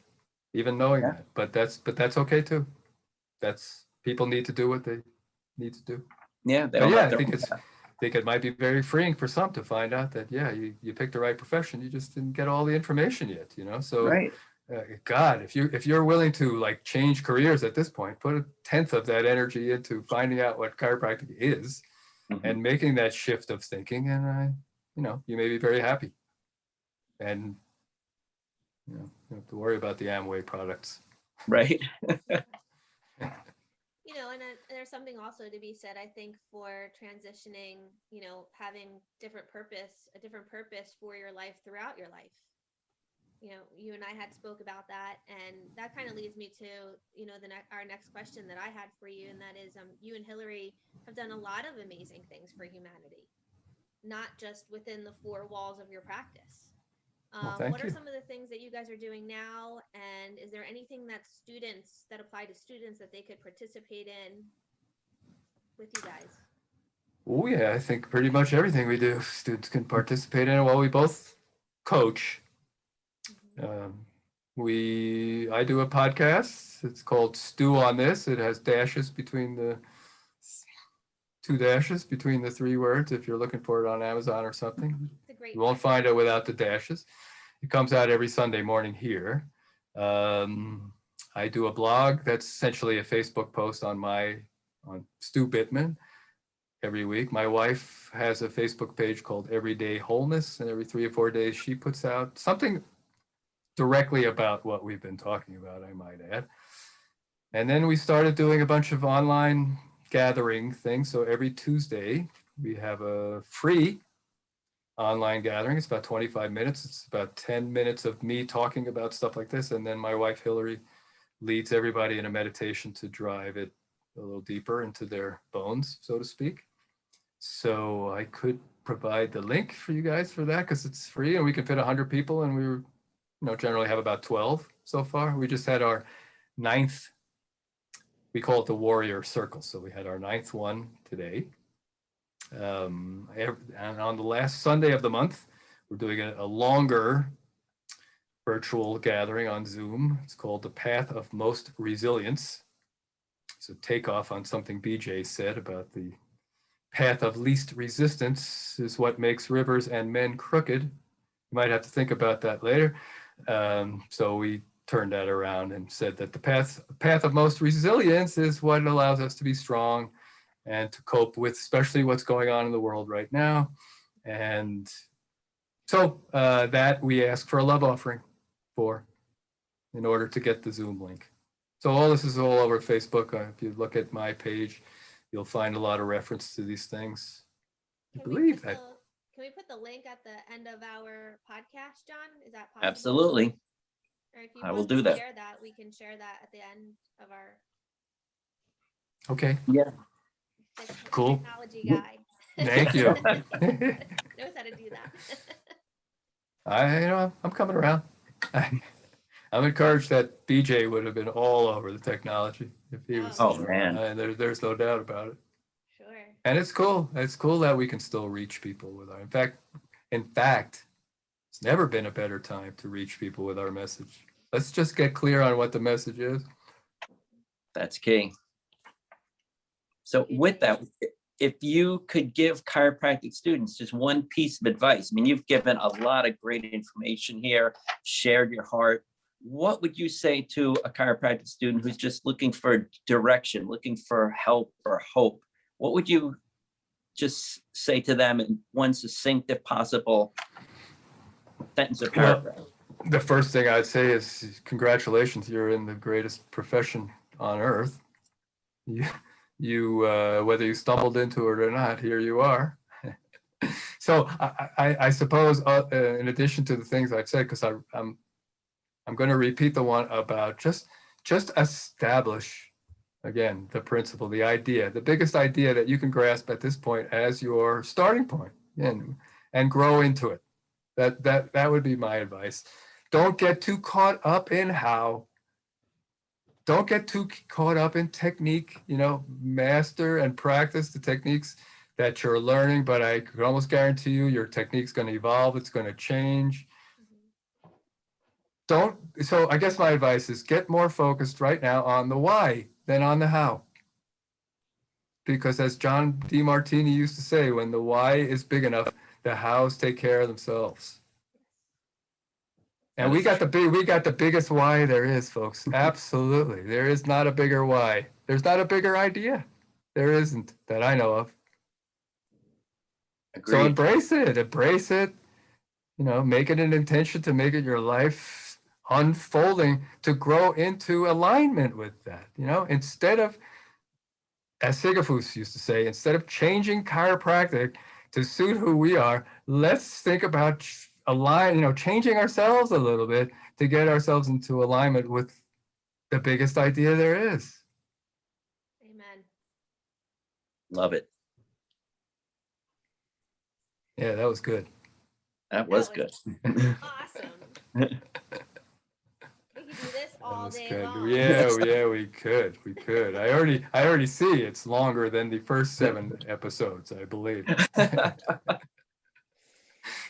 even knowing Yeah. that. But that's okay too. That's people need to do what they need to do. Yeah, they But all yeah, have I their think own it's path. I think it might be very freeing for some to find out that, yeah, you picked the right profession. You just didn't get all the information yet, you know? So Right. God, if you're willing to like change careers at this point, put a tenth of that energy into finding out what chiropractic is Mhm. and making that shift of thinking, and you know, you may be very happy. And you know, you don't have to worry about the Amway products. Right. You know, and there's something also to be said, I think, for transitioning, you know, having a different purpose for your life throughout your life. You know, you and I had spoke about that, and that kind of leads me to, you know, our next question that I had for you, and that is, you and Hillary have done a lot of amazing things for humanity, not just within the four walls of your practice. Well, What thank are you. some of the things that you guys are doing now? And is there anything that apply to students that they could participate in with you guys? Oh yeah, I think pretty much everything we do, students can participate in it. Well, we both coach. Um, I do a podcast. It's called Stew on This. It has dashes between the 2 dashes between the 3 words. If you're looking for it on Amazon or something, It's a great you won't find it without the dashes. It comes out every Sunday morning here. I do a blog that's essentially a Facebook post on Stew Bittman every week. My wife has a Facebook page called Everyday Wholeness, and every 3 or 4 days she puts out something directly about what we've been talking about, I might add. And then we started doing a bunch of online gathering things. So every Tuesday we have a free online gathering. It's about 25 minutes. It's about 10 minutes of me talking about stuff like this. And then my wife, Hillary, leads everybody in a meditation to drive it a little deeper into their bones, so to speak. So I could provide the link for you guys for that because it's free and we can fit 100 people, and we generally have about 12 so far. We just had our 9th, we call it the Warrior Circle. So we had our 9th one today. And on the last Sunday of the month, we're doing a longer virtual gathering on Zoom. It's called The Path of Most Resilience. It's a takeoff on something BJ said about the path of least resistance is what makes rivers and men crooked. You might have to think about that later. So we turned that around and said that the path of most resilience is what allows us to be strong and to cope with especially what's going on in the world right now. And so that we ask for a love offering for in order to get the Zoom link. So all this is all over Facebook. If you look at my page, you'll find a lot of reference to these things. Can we put the link at the end of our podcast, John? Is that possible? Absolutely. Or if you I will want do to that. share that, we can share that at the end of our Okay, Yeah. cool. technology guy. Thank you. Knows how to do that. I'm coming around. I'm encouraged that BJ would have been all over the technology if he was. Oh, man. And there's no doubt about it. Sure. And it's cool. It's cool that we can still reach people with our. In fact, it's never been a better time to reach people with our message. Let's just get clear on what the message is. That's key. So with that, if you could give chiropractic students just one piece of advice, I mean, you've given a lot of great information here, shared your heart. What would you say to a chiropractic student who's just looking for direction, looking for help or hope? What would you just say to them in one succinct, if possible, sentence or paragraph? The first thing I'd say is congratulations, you're in the greatest profession on earth. You whether you stumbled into it or not, here you are. So I suppose in addition to the things I've said, because I'm going to repeat the one about just establish again the principle, the idea, the biggest idea that you can grasp at this point as your starting point, and grow into it. That would be my advice. Don't get too caught up in how. Don't get too caught up in technique, master and practice the techniques that you're learning, but I could almost guarantee you your technique's going to evolve, it's going to change. So I guess my advice is get more focused right now on the why than on the how. Because as John DeMartini used to say, when the why is big enough, the hows take care of themselves. And we got the biggest why there is, folks. Absolutely. There is not a bigger why. There's not a bigger idea. There isn't that I know of. Agreed. So embrace it, make it an intention to make it your life unfolding, to grow into alignment with that, instead of, as Sigafus used to say, instead of changing chiropractic to suit who we are, let's think about changing ourselves a little bit to get ourselves into alignment with the biggest idea there is. Amen. Love it. Yeah, that was good. That was good. Awesome. We could do this all day Good. long. Yeah, we could. I already see it's longer than the first 7 episodes, I believe.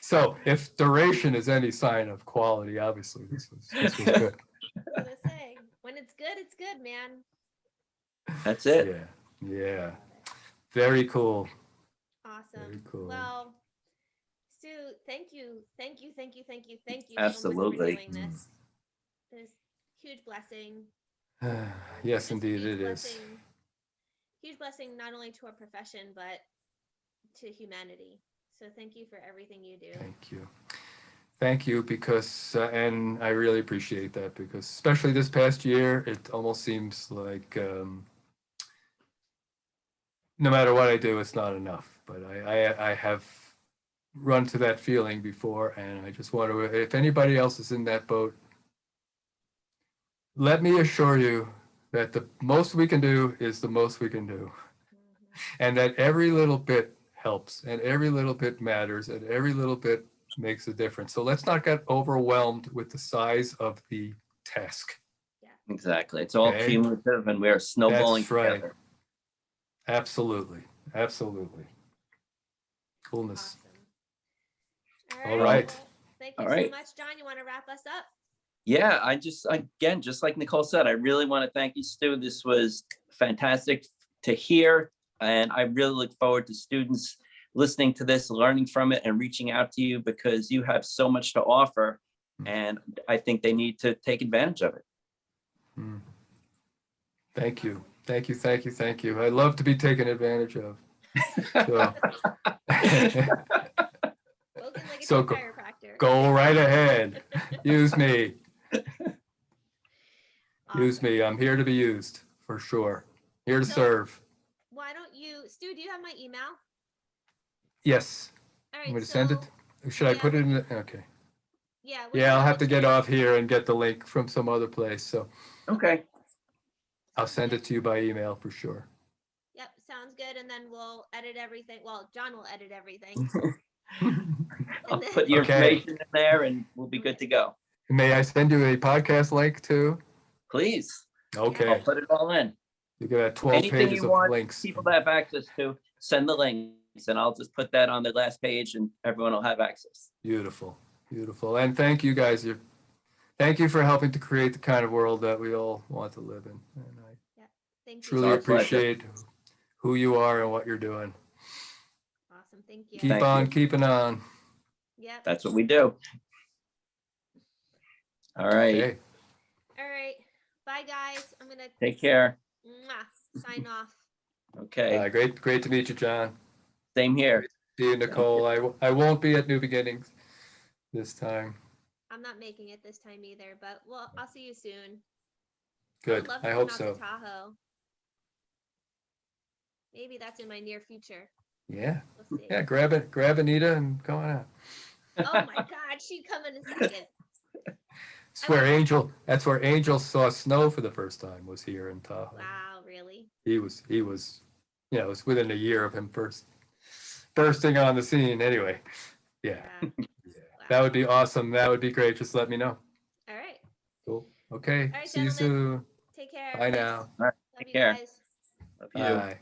So if duration is any sign of quality, obviously this was good. I was gonna say, when it's good, man. That's it. Yeah. Very cool. Awesome. Very cool. Well, Stu, thank you Absolutely. so much for doing this. It's a huge blessing. Yes, Just a indeed huge it is. Huge blessing not only to our profession, but to humanity. So thank you for everything you do. Thank you, because, and I really appreciate that, because especially this past year, it almost seems like no matter what I do, it's not enough. But I have run to that feeling before, and I just want to, if anybody else is in that boat, let me assure you that the most we can do is the most we can do. And that every little bit helps, and every little bit matters, and every little bit makes a difference. So let's not get overwhelmed with the size of the task. Yeah. Exactly. It's all cumulative, and we're snowballing together. Absolutely. Coolness. Awesome. All right. Well, thank you All so right. much, John. You want to wrap us up? Yeah, again, just like Nicole said, I really want to thank you, Stu. This was fantastic to hear. And I really look forward to students listening to this, learning from it, and reaching out to you because you have so much to offer. And I think they need to take advantage of it. Thank you. Thank you. Thank you. Thank you. I love to be taken advantage of. So, Spoken like a So true chiropractor. go right ahead. Use me. Use Awesome. me. I'm here to be used for sure. Here to So- serve. Why don't you, Stu, do you have my email? Yes. All I'm right. going to send it. Should I yeah, put it in? Okay. Yeah. Yeah, I'll have to get off here and get the link from some other place. So Okay. I'll send it to you by email for sure. Yep. Sounds good. And then we'll edit everything. Well, John will edit everything. I'll then- put your Okay. information in there and we'll be good to go. May I send you a podcast link too? Please. I'll Okay. put it all in. You got 12 Anything pages you of want links. people to have access to, send the links and I'll just put that on the last page and everyone will have access. Beautiful. Beautiful. And thank you guys. Thank you for helping to create the kind of world that we all want to live in. And I Thank you. truly our pleasure. appreciate who you are and what you're doing. Awesome. Thank you. Keep Thank on you. keeping on. Yep. That's what we do. All right. Okay. All right. Bye, guys. I'm going to Take care. sign off. Okay. Great to meet you, John. Same here. See you, Nicole. I won't be at New Beginnings this time. I'm not making it this time either, but well, I'll see you soon. Good. would love to I come hope out so. to Tahoe. Maybe that's in my near future. Yeah. We'll see. Yeah. Grab Anita and come on out. Oh my God, she'd come in a second. That's where Angel saw snow for the first time, was here in Tahoe. Wow, really? He was, it was within a year of him first bursting on the scene. Anyway, yeah, Wow. that would be awesome. That would be great. Just let me know. All right. Cool. Okay. All right, See you gentlemen. soon. Take care. Bye now. Love Take you care. guys. Love you. Bye.